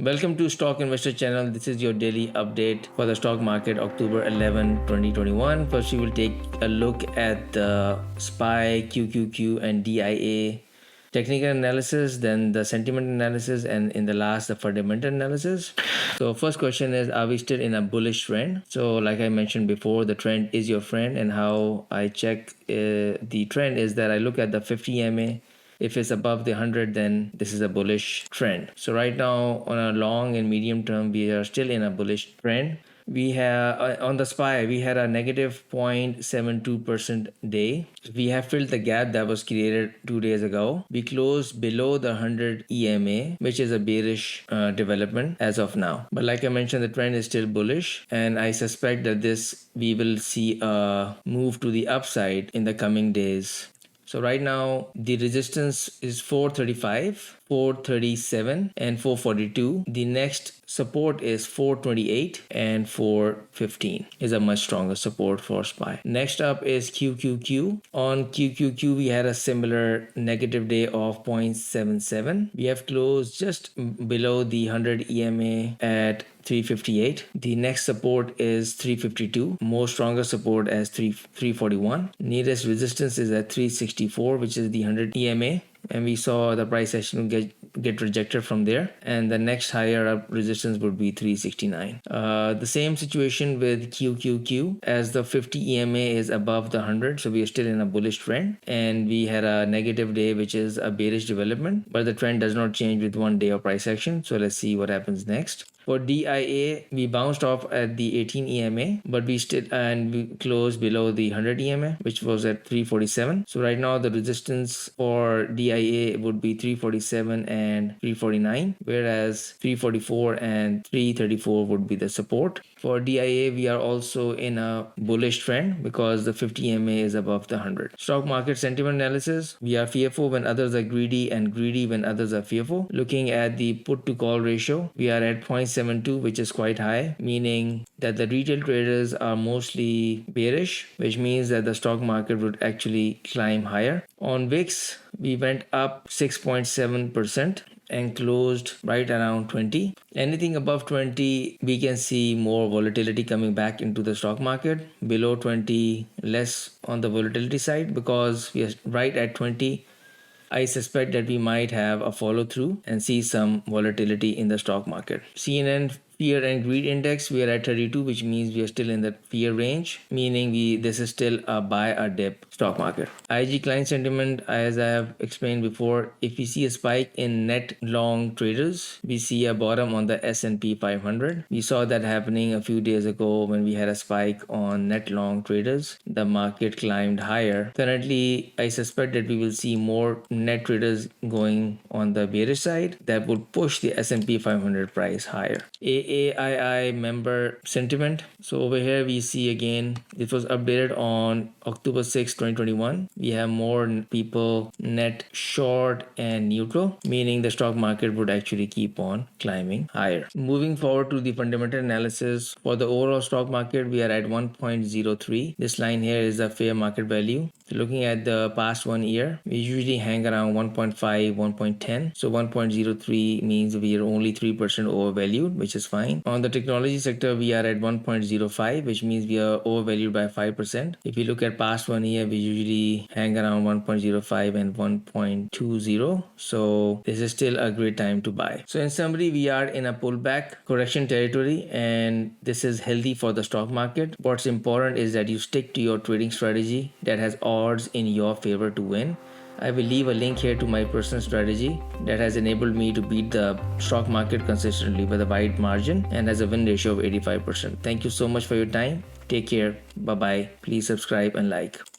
Welcome to Stock Investor Channel. This is your daily update for the stock market October 11, 2021. First, we will take a look at the SPY, QQQ and DIA technical analysis, then the sentiment analysis, and in the last, the fundamental analysis. So first question is, are we still in a bullish trend? So like I mentioned before, the trend is your friend, and how I check the trend is that I look at the 50 EMA. If it's above the 100, then this is a bullish trend. So right now on a long and medium term, we are still in a bullish trend. We have on the SPY, we had a negative 0.72% day. We have filled the gap that was created 2 days ago. We closed below the 100 EMA, which is a bearish development as of now. But like I mentioned, the trend is still bullish, and I suspect that we will see a move to the upside in the coming days. So right now, the resistance is 435, 437, and 442. The next support is 428 and 415 is a much stronger support for SPY. Next up is QQQ. On QQQ, we had a similar negative day of 0.77. We have closed just below the 100 EMA at 358. The next support is 352. More stronger support as 341. Nearest resistance is at 364, which is the 100 EMA. And we saw the price action get rejected from there, and the next higher up resistance would be 369. The same situation with QQQ, as the 50 EMA is above the 100, so we are still in a bullish trend, and we had a negative day, which is a bearish development, but the trend does not change with 1 day of price action. So let's see what happens next. For DIA, we bounced off at the 18 EMA, but we closed below the 100 EMA, which was at 347. So right now the resistance for DIA would be 347 and 349, whereas 344 and 334 would be the support. For DIA, we are also in a bullish trend because the 50 EMA is above the 100. Stock market sentiment analysis, we are fearful when others are greedy and greedy when others are fearful. Looking at the put to call ratio, we are at 0.72, which is quite high, meaning that the retail traders are mostly bearish, which means that the stock market would actually climb higher. On VIX, we went up 6.7% and closed right around 20. Anything above 20, we can see more volatility coming back into the stock market. Below 20, less on the volatility side, because we are right at 20. I suspect that we might have a follow through and see some volatility in the stock market. CNN Fear and Greed Index, we are at 32, which means we are still in the fear range, meaning this is still a buy or dip stock market. IG client sentiment, as I have explained before, if we see a spike in net long traders, we see a bottom on the S&P 500. We saw that happening a few days ago when we had a spike on net long traders. The market climbed higher. Currently, I suspect that we will see more net traders going on the bearish side. That will push the S&P 500 price higher. AAII member sentiment. So over here we see again, it was updated on October 6, 2021. We have more people net short and neutral, meaning the stock market would actually keep on climbing higher. Moving forward to the fundamental analysis, for the overall stock market, we are at 1.03. This line here is the fair market value. So looking at the past 1 year, we usually hang around 1.5, 1.10. So 1.03 means we are only 3% overvalued, which is fine. On the technology sector, we are at 1.05, which means we are overvalued by 5%. If you look at past 1 year, we usually hang around 1.05 and 1.20. So this is still a great time to buy. So in summary, we are in a pullback correction territory, and this is healthy for the stock market. What's important is that you stick to your trading strategy that has odds in your favor to win. I will leave a link here to my personal strategy that has enabled me to beat the stock market consistently with a wide margin and has a win ratio of 85%. Thank you so much for your time. Take care. Bye-bye. Please subscribe and like.